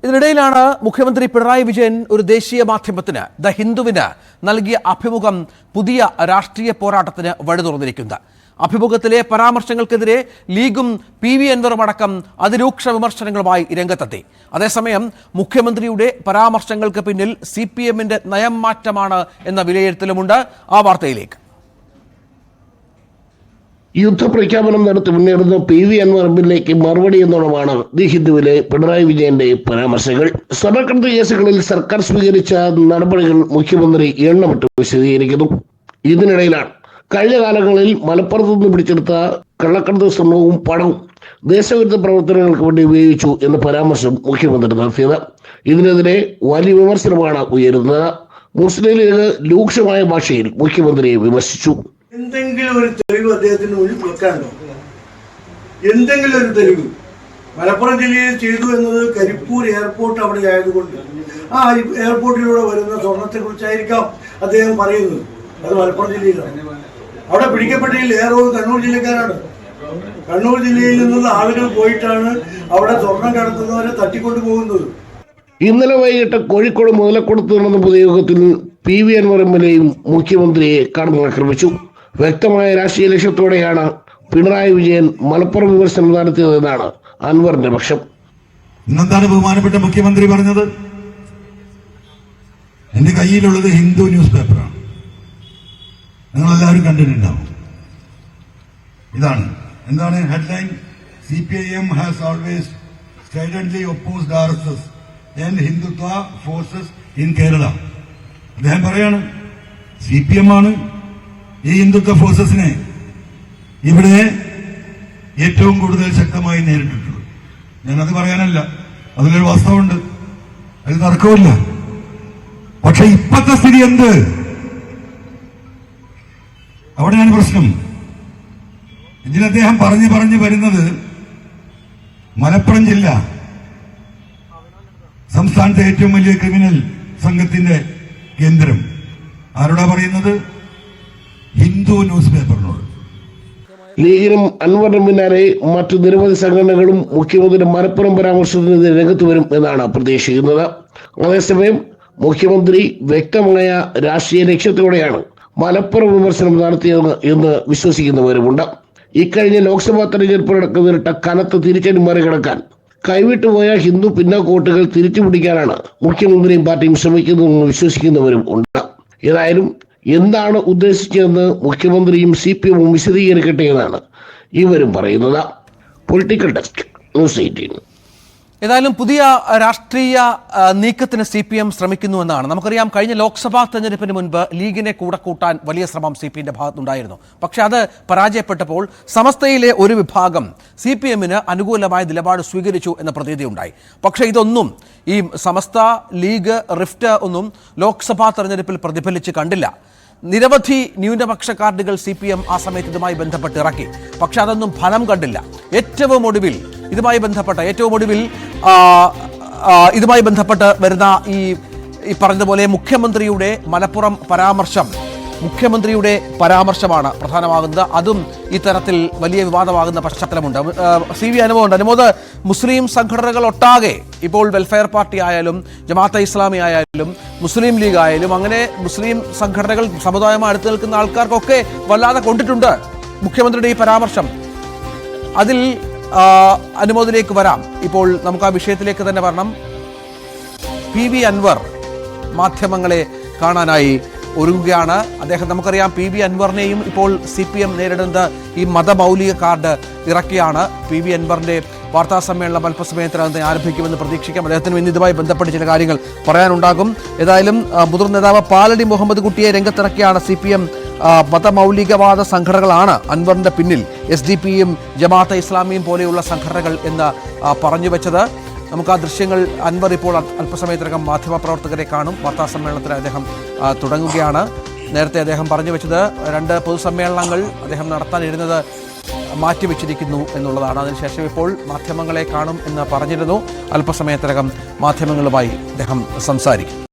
ഇതിനിടയിലാണ് മുഖ്യമന്ത്രി പിണറായി വിജയൻ ഒരു ദേശീയ മാധ്യമത്തിന് ദ ഹിന്ദുവിന് നൽകിയ അഭിമുഖം പുതിയ രാഷ്ട്രീയ പോരാട്ടത്തിന് വഴി തുറന്നിരിക്കുന്നത്. അഭിമുഖത്തിലെ പരാമർശങ്ങൾക്കെതിരെ ലീഗും PV അൻവറും അടക്കം അതിരൂക്ഷ വിമർശനങ്ങളുമായി രംഗത്തെത്തി. അതേസമയം മുഖ്യമന്ത്രിയുടെ പരാമർശങ്ങൾക്ക് പിന്നിൽ CPM-ന്റെ നയം മാറ്റമാണ് എന്ന വിലയിരുത്തലുമുണ്ട്. ആ വാർത്തയിലേക്ക്. യുദ്ധപ്രഖ്യാപനം നടത്തി മുന്നേറുന്ന PV അൻവർ എംപിലേക്ക് മറുപടി എന്നോണമാണ് ദി ഹിന്ദുവിലെ പിണറായി വിജയന്റെ പരാമർശങ്ങൾ. സ്വർണ്ണക്കടത്ത് കേസുകളിൽ സർക്കാർ സ്വീകരിച്ച നടപടികൾ മുഖ്യമന്ത്രി എണ്ണമിട്ട് വിശദീകരിക്കുന്നു. ഇതിനിടയിലാണ് കഴിഞ്ഞ കാലങ്ങളിൽ മലപ്പുറത്ത് നിന്ന് പിടിച്ചെടുത്ത കള്ളക്കടത്ത് സ്വർണവും പണവും ദേശവിരുദ്ധ പ്രവർത്തനങ്ങൾക്ക് വേണ്ടി ഉപയോഗിച്ചു എന്ന പരാമർശം മുഖ്യമന്ത്രി നടത്തിയത്. ഇതിനെതിരെ വലിയ വിമർശനമാണ് ഉയരുന്നത്. മുസ്ലിം ലീഗ് രൂക്ഷമായ ഭാഷയിൽ മുഖ്യമന്ത്രിയെ വിമർശിച്ചു. എന്തെങ്കിലും ഒരു തെളിവ് അദ്ദേഹത്തിന് മുന്നിൽ വെക്കാനുണ്ടോ? എന്തെങ്കിലും ഒരു തെളിവ് മലപ്പുറം ജില്ലയിൽ ചെയ്തു എന്നത് കരിപ്പൂർ എയർപോർട്ട് അവിടെ ആയതുകൊണ്ട് ആ എയർപോർട്ടിലൂടെ വരുന്ന സ്വർണത്തെ കുറിച്ചായിരിക്കാം അദ്ദേഹം പറയുന്നത്. അത് മലപ്പുറം ജില്ലയിലാണ്. അവിടെ പിടിക്കപ്പെട്ടില്ല. ഏറോവ് കണ്ണൂർ ജില്ലക്കാരാണ്. കണ്ണൂർ ജില്ലയിൽ നിന്നുള്ള ആളുകൾ പോയിട്ടാണ് അവിടെ സ്വർണം കടത്തുന്നവരെ തട്ടിക്കൊണ്ടു പോകുന്നത്. ഇന്നലെ വൈകിട്ട് കോഴിക്കോട് മുതലക്കുളത്ത് നടന്ന പൊതുയോഗത്തിൽ PV അൻവർ എംഎൽഎയും മുഖ്യമന്ത്രിയെ കടന്നാക്രമിച്ചു. വ്യക്തമായ രാഷ്ട്രീയ ലക്ഷ്യത്തോടെയാണ് പിണറായി വിജയൻ മലപ്പുറം വിമർശനം നടത്തിയതെന്നാണ് അൻവറിന്റെ പക്ഷം. ഇന്നെന്താണ് ബഹുമാനപ്പെട്ട മുഖ്യമന്ത്രി പറഞ്ഞത്? എന്റെ കയ്യിലുള്ളത് ഹിന്ദു ന്യൂസ് പേപ്പറാണ്, നിങ്ങളെല്ലാവരും കണ്ടിട്ടുണ്ടാവും. ഇതാണ് എന്താണ് headline: CPIM has always stridently opposed RSS and Hindutva forces in Kerala. അദ്ദേഹം പറയാണ് CPM ആണ് ഈ ഹിന്ദുത്വ ഫോഴ്സസിനെ ഇവിടെ ഏറ്റവും കൂടുതൽ ശക്തമായി നേരിട്ടിട്ടുള്ളത്. ഞാനത് പറയാനല്ല, അതിലൊരു വാസ്തവമുണ്ട്, അത് തർക്കമില്ല. പക്ഷെ ഇപ്പോഴത്തെ സ്ഥിതി എന്ത്? അവിടെയാണ് പ്രശ്നം. ഇതിൽ അദ്ദേഹം പറഞ്ഞു വരുന്നത് മലപ്പുറം ജില്ല സംസ്ഥാനത്തെ ഏറ്റവും വലിയ ക്രിമിനൽ സംഘത്തിന്റെ കേന്ദ്രം. ആരോടാ പറയുന്നത്? ഹിന്ദു ന്യൂസ് പേപ്പറിനോട്. ലീഗിനും അൻവറിനും പിന്നാലെ മറ്റു നിരവധി സംഘടനകളും മുഖ്യമന്ത്രിയുടെ മലപ്പുറം പരാമർശത്തിനെതിരെ രംഗത്ത് വരും എന്നാണ് പ്രതീക്ഷിക്കുന്നത്. അതേസമയം മുഖ്യമന്ത്രി വ്യക്തമായ രാഷ്ട്രീയ ലക്ഷ്യത്തോടെയാണ് മലപ്പുറം വിമർശനം നടത്തിയത് എന്ന് വിശ്വസിക്കുന്നവരുമുണ്ട്. ഇക്കഴിഞ്ഞ ലോക്സഭാ തെരഞ്ഞെടുപ്പിലടക്കം നേരിട്ട കനത്ത തിരിച്ചടി മറികടക്കാൻ കൈവിട്ടുപോയ ഹിന്ദു പിന്നോക്കോട്ടുകൾ തിരിച്ചുപിടിക്കാനാണ് മുഖ്യമന്ത്രിയും പാർട്ടിയും ശ്രമിക്കുന്നതെന്ന് വിശ്വസിക്കുന്നവരും ഉണ്ട്. ഏതായാലും എന്താണ് ഉദ്ദേശിച്ചതെന്ന് മുഖ്യമന്ത്രിയും CPM-ഉം വിശദീകരിക്കട്ടെ എന്നാണ് ഇവരും പറയുന്നത്. Political desk, news 18. ഏതായാലും പുതിയ രാഷ്ട്രീയ നീക്കത്തിന് CPM ശ്രമിക്കുന്നുവെന്നാണ് നമുക്കറിയാം. കഴിഞ്ഞ ലോക്സഭാ തെരഞ്ഞെടുപ്പിന് മുൻപ് ലീഗിനെ കൂടെ കൂട്ടാൻ വലിയ ശ്രമം CPM-ന്റെ ഭാഗത്തുണ്ടായിരുന്നു. പക്ഷെ അത് പരാജയപ്പെട്ടപ്പോൾ സമസ്തയിലെ ഒരു വിഭാഗം CPM-ന് അനുകൂലമായ നിലപാട് സ്വീകരിച്ചു എന്ന പ്രതീതിയുണ്ടായി. പക്ഷേ ഇതൊന്നും ഈ സമസ്ത, ലീഗ്, റിഫ്റ്റ് ഒന്നും ലോക്സഭാ തെരഞ്ഞെടുപ്പിൽ പ്രതിഫലിച്ച് കണ്ടില്ല. നിരവധി ന്യൂനപക്ഷ കാർഡുകൾ CPM ആ സമയത്ത് ഇതുമായി ബന്ധപ്പെട്ട് ഇറക്കി. പക്ഷെ അതൊന്നും ഫലം കണ്ടില്ല. ഏറ്റവും ഒടുവിൽ ഇതുമായി ബന്ധപ്പെട്ട് വരുന്ന ഈ പറഞ്ഞതുപോലെ മുഖ്യമന്ത്രിയുടെ മലപ്പുറം പരാമർശമാണ് പ്രധാനമാകുന്നത്. അതും ഇത്തരത്തിൽ വലിയ വിവാദമാകുന്ന പശ്ചാത്തലമുണ്ട്. CV അനുമോദ്, മുസ്ലിം സംഘടനകൾ ഒട്ടാകെ ഇപ്പോൾ വെൽഫെയർ പാർട്ടി ആയാലും ജമാഅത്തെ ഇസ്ലാമി ആയാലും മുസ്ലിം ലീഗ് ആയാലും അങ്ങനെ മുസ്ലിം സംഘടനകൾ സമുദായമായി അടുത്ത് നിൽക്കുന്ന ആൾക്കാർക്കൊക്കെ വല്ലാതെ കൊണ്ടിട്ടുണ്ട് മുഖ്യമന്ത്രിയുടെ ഈ പരാമർശം. അതിൽ അനുമോദിലേക്ക് വരാം. ഇപ്പോൾ നമുക്ക് ആ വിഷയത്തിലേക്ക് തന്നെ വരണം. PV അൻവർ മാധ്യമങ്ങളെ കാണാനായി ഒരുങ്ങുകയാണ്. നമുക്കറിയാം PV അൻവറിനെയും ഇപ്പോൾ CPM നേരിടുന്നത് ഈ മതമൗലിക കാർഡ് ഇറക്കിയാണ്. PV അൻവറിന്റെ വാർത്താ സമ്മേളനം അല്പസമയത്തിനകത്ത് ആരംഭിക്കുമെന്ന് പ്രതീക്ഷിക്കാം. അദ്ദേഹത്തിന് ഇന്ന് ഇതുമായി ബന്ധപ്പെട്ട് ചില കാര്യങ്ങൾ പറയാനുണ്ടാകും. ഏതായാലും മുതിർന്ന നേതാവ് പാലടി മുഹമ്മദ് കുട്ടിയെ രംഗത്തിറക്കിയാണ് CPM. മതമൗലികവാദ സംഘടനകളാണ് അൻവറിന്റെ പിന്നിൽ, SDP-യും ജമാഅത്തെ ഇസ്ലാമിയും പോലെയുള്ള സംഘടനകൾ എന്ന് പറഞ്ഞു വെച്ചത്. നമുക്ക് ആ ദൃശ്യങ്ങൾ അൻവർ ഇപ്പോൾ അല്പസമയത്തിനകം മാധ്യമപ്രവർത്തകരെ കാണും. വാർത്താ സമ്മേളനത്തിൽ അദ്ദേഹം തുടങ്ങുകയാണ്. നേരത്തെ അദ്ദേഹം പറഞ്ഞു വെച്ചത് 2 പൊതുസമ്മേളനങ്ങൾ അദ്ദേഹം നടത്താനിരുന്നത് മാറ്റിവെച്ചിരിക്കുന്നു എന്നുള്ളതാണ്. അതിനുശേഷം ഇപ്പോൾ മാധ്യമങ്ങളെ കാണും എന്ന് പറഞ്ഞിരുന്നു. അല്പസമയത്തിനകം മാധ്യമങ്ങളുമായി അദ്ദേഹം സംസാരിക്കും.